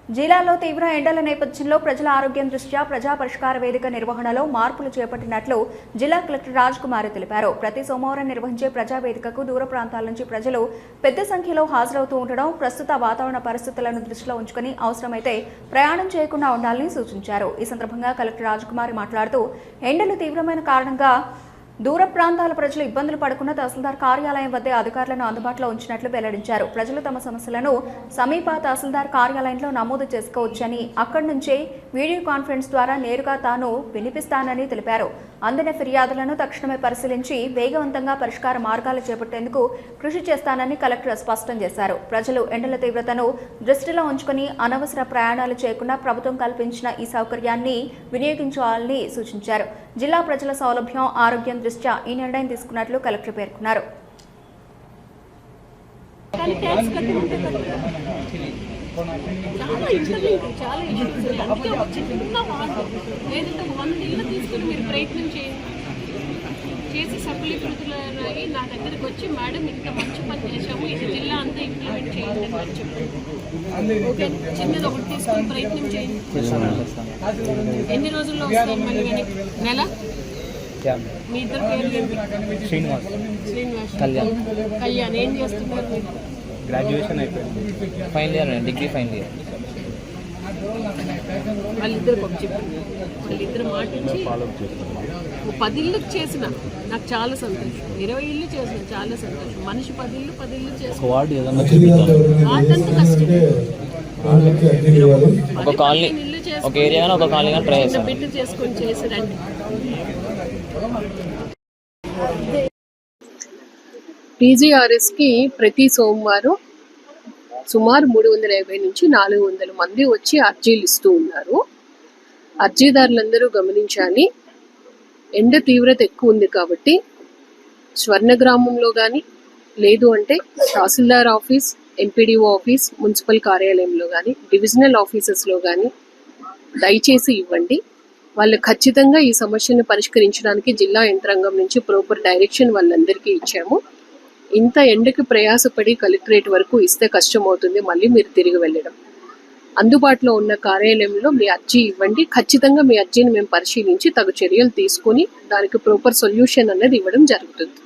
జిల్లాలో తీవ్ర ఎండల నేపథ్యంలో ప్రజల ఆరోగ్యం దృష్ట్యా ప్రజా పరిష్కార వేదిక నిర్వహణలో మార్పులు చేపట్టినట్లు జిల్లా కలెక్టర్ రాజ్ కుమార్ తెలిపారు. ప్రతి సోమవారం నిర్వహించే ప్రజా వేదికకు దూర ప్రాంతాల నుంచి ప్రజలు పెద్ద సంఖ్యలో హాజరవుతూ ఉండడం, ప్రస్తుత వాతావరణ పరిస్థితులను దృష్టిలో ఉంచుకుని అవసరమైతే ప్రయాణం చేయకుండా ఉండాలని సూచించారు. ఈ సందర్భంగా కలెక్టర్ రాజ్ కుమార్ మాట్లాడుతూ ఎండలు తీవ్రమైన కారణంగా దూర ప్రాంతాల ప్రజలు ఇబ్బందులు పడకుండా తహసీల్దార్ కార్యాలయం వద్దే అధికారులను అందుబాటులో ఉంచినట్లు వెల్లడించారు. ప్రజలు తమ సమస్యలను సమీప తహసీల్దార్ కార్యాలయంలో నమోదు చేసుకోవచ్చని, అక్కడి నుంచే వీడియో కాన్ఫరెన్స్ ద్వారా నేరుగా తాను వినిపిస్తానని తెలిపారు. అందిన ఫిర్యాదులను తక్షణమే పరిశీలించి వేగవంతంగా పరిష్కార మార్గాలు చేపట్టేందుకు కృషి చేస్తానని కలెక్టర్ స్పష్టం చేశారు. ప్రజలు ఎండల తీవ్రతను దృష్టిలో ఉంచుకుని అనవసర ప్రయాణాలు చేయకుండా ప్రభుత్వం కల్పించిన ఈ సౌకర్యాన్ని వినియోగించాలని సూచించారు. జిల్లా ప్రజల సౌలభ్యం, ఆరోగ్యం దృష్ట్యా ఈ నిర్ణయం తీసుకున్నట్లు కలెక్టర్ పేర్కొన్నారు. చేసి సఫలీకృతులై నా దగ్గరికి వచ్చి మేడం ఇంత మంచి పని చేశాము, ఇది జిల్లా అంతా ఇంప్లిమెంట్ చేయండి అని చెప్పారు. ఓకే, చిన్నది ఒకటి తీసుకుని ప్రయత్నం చేయండి. ఎన్ని రోజుల్లో వస్తాయి మళ్ళీ వెనక్కి? నెల? మీ ఇద్దరు పేర్లు? శ్రీనివాస్, కళ్యాణ్. ఏం చేస్తున్నారు మీరు? గ్రాడ్యుయేషన్ అయిపోయింది, final year, degree final year. వాళ్ళిద్దరు ఒక చెప్పండి, వాళ్ళిద్దరు మాట ఇచ్చి 10 ఇళ్ళకి చేసిన నాకు చాలా సంతోషం, 20 ఇళ్ళు చేసిన చాలా సంతోషం. మనిషి 10 ఇళ్ళు చేసిన వాటంతా కష్టం. ఒక కాలనీ, ఒక ఏరియా, ఒక కాలనీ బిడ్డ చేసుకొని చేసిరండి. టీజీఆర్ఎస్కి ప్రతి సోమవారం సుమారు 350 నుంచి 400 మంది వచ్చి అర్జీలు ఇస్తూ ఉన్నారు. అర్జీదారులందరూ గమనించాలి, ఎండ తీవ్రత ఎక్కువ ఉంది కాబట్టి స్వర్ణ గ్రామంలో కానీ, లేదు అంటే తహసీల్దార్ ఆఫీస్, ఎంపీడీఓ ఆఫీస్, మున్సిపల్ కార్యాలయంలో కానీ, డివిజనల్ ఆఫీసెస్లో కానీ దయచేసి ఇవ్వండి. వాళ్ళు ఖచ్చితంగా ఈ సమస్యను పరిష్కరించడానికి జిల్లా యంత్రాంగం నుంచి ప్రాపర్ డైరెక్షన్ వాళ్ళందరికీ ఇచ్చాము. ఇంత ఎండకి ప్రయాసపడి కలెక్టరేట్ వరకు ఇస్తే కష్టం అవుతుంది, మళ్ళీ మీరు తిరిగి వెళ్ళడం. అందుబాటులో ఉన్న కార్యాలయంలో మీ అర్జీ ఇవ్వండి. ఖచ్చితంగా మీ అర్జీని మేము పరిశీలించి తగు చర్యలు తీసుకొని దానికి ప్రాపర్ సొల్యూషన్ అన్నది ఇవ్వడం జరుగుతుంది.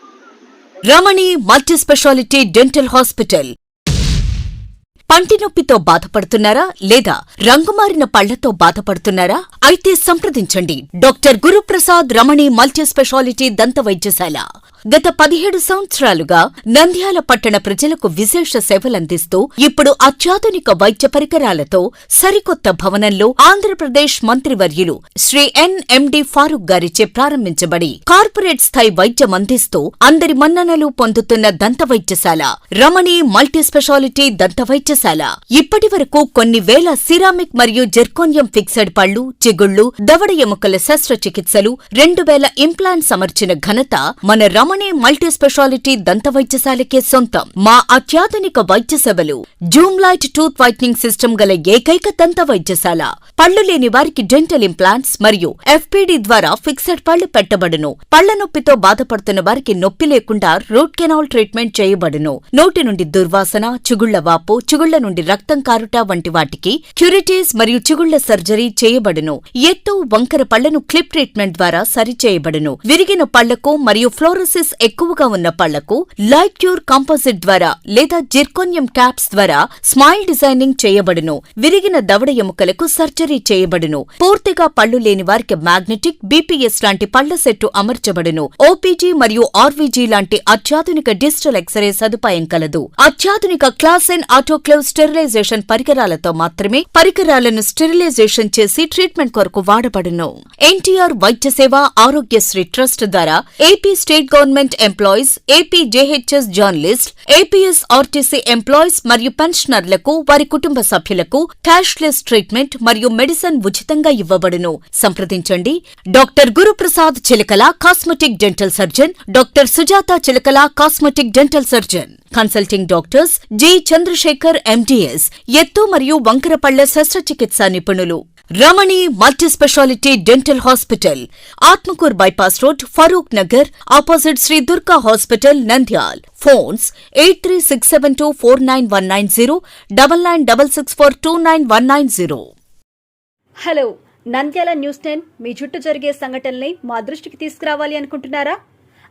రమణి మల్టీ స్పెషాలిటీ డెంటల్ హాస్పిటల్. పంటి నొప్పితో బాధపడుతున్నారా లేదా రంగుమారిన పళ్లతో బాధపడుతున్నారా? అయితే సంప్రదించండి డాక్టర్ గురుప్రసాద్ రమణి మల్టీ స్పెషాలిటీ దంత వైద్యశాల. గత 17 సంవత్సరాలుగా నంద్యాల పట్టణ ప్రజలకు విశేష సేవలందిస్తూ ఇప్పుడు అత్యాధునిక వైద్య పరికరాలతో సరికొత్త భవనంలో ఆంధ్రప్రదేశ్ మంత్రివర్యులు శ్రీ ఎన్ఎండి ఫారూక్ గారిచే ప్రారంభించబడి కార్పొరేట్ స్థాయి వైద్యం అందిస్తూ అందరి మన్ననలు పొందుతున్న దంత వైద్యశాల రమణి మల్టీ స్పెషాలిటీ దంత వైద్యశాల. ఇప్పటి వరకు కొన్ని వేల సిరామిక్ మరియు జెర్కోనియం ఫిక్సెడ్ పళ్లు, చిగుళ్లు, దవడ ఎముకల శస్త్రచికిత్సలు, 2000 ఇంప్లాంట్స్ అమర్చిన ఘనత మన రమణి మల్టీ స్పెషాలిటీ దంత వైద్యశాలకే సొంతం. మా అత్యాధునిక వైద్య సేవలు Zoom light tooth whitening system గల ఏకైక దంత వైద్యశాల. పళ్లు లేని వారికి డెంటల్ ఇంప్లాంట్స్ మరియు ఎఫ్పీడీ ద్వారా ఫిక్సెడ్ పళ్లు పెట్టబడును. పళ్ల నొప్పితో బాధపడుతున్న వారికి నొప్పి లేకుండా రూట్ కెనాల్ ట్రీట్మెంట్ చేయబడును. నోటి నుండి దుర్వాసన, చిగుళ్ల వాపు, చిగుళ్ల నుండి రక్తం కారుట వంటి వాటికి క్యూరిటీస్ మరియు చిగుళ్ల సర్జరీ చేయబడును. ఎత్తు, వంకర పళ్లను క్లిప్ ట్రీట్మెంట్ ద్వారా సరిచేయబడును. విరిగిన పళ్లకు మరియు ఫ్లోరోసిస్ ఎక్కువగా ఉన్న పళ్లకు లైట్ క్యూర్ కాంపోజిట్ ద్వారా లేదా జిర్కోనియం క్యాప్స్ ద్వారా స్మైల్ డిజైనింగ్ చేయబడును. విరిగిన దవడ ఎముకలకు సర్జరీ చేయబడును. పూర్తిగా పళ్లు లేని వారికి మ్యాగ్నెటిక్, బీపీఎస్ లాంటి పళ్ల సెట్టు అమర్చబడును. ఓపీజీ మరియు ఆర్వీజీ లాంటి అత్యాధునిక డిజిటల్ ఎక్స్రే సదుపాయం కలదు. అత్యాధునిక క్లాస్ ఎన్ ఆటోక్లేవ్ స్టెరిలైజేషన్ పరికరాలతో మాత్రమే పరికరాలను స్టెరిలైజేషన్ చేసి ట్రీట్మెంట్ కొరకు వాడబడును. ఎన్టీఆర్ వైద్య సేవ ఆరోగ్యశ్రీ ట్రస్ట్ ద్వారా AP state government employees, AP JHS journalist, APS RTC employees మరియు పెన్షనర్లకు, వారి కుటుంబ సభ్యులకు క్యాష్లెస్ ట్రీట్మెంట్ మరియు మెడిసిన్ ఉచితంగా ఇవ్వబడును. సంప్రదించండి doctor Guruprasad Chilakala cosmetic dental surgeon, doctor Sujatha Chilakala cosmetic dental surgeon. Consulting doctors G Chandrasekhar MDS, ఎత్తు మరియు వంకరపళ్ల శస్త్రచికిత్సా నిపుణులు. Ramani multi speciality dental hospital, Atmakur bypass road, Farooq Nagar, opposite Shri Durga hospital, Nandyal. Phones 8367249190, 9966429190. Hello, Nandyala news 10 మీ చుట్టూ జరిగే సంఘటనల్ని మా దృష్టికి తీసుకురావాలి అనుకుంటున్నారా?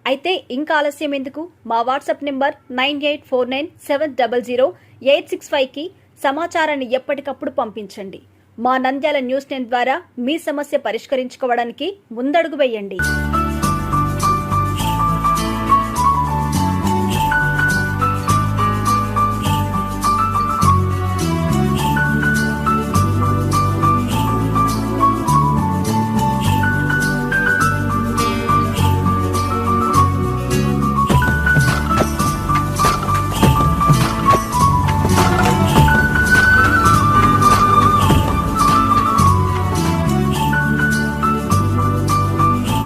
అయితే ఇంకా ఆలస్యం ఎందుకు? మా వాట్సాప్ నెంబర్ 9849700865కి సమాచారాన్ని ఎప్పటికప్పుడు పంపించండి. మా నంద్యాల న్యూస్ 10 ద్వారా మీ సమస్య పరిష్కరించుకోవడానికి ముందడుగు వేయండి.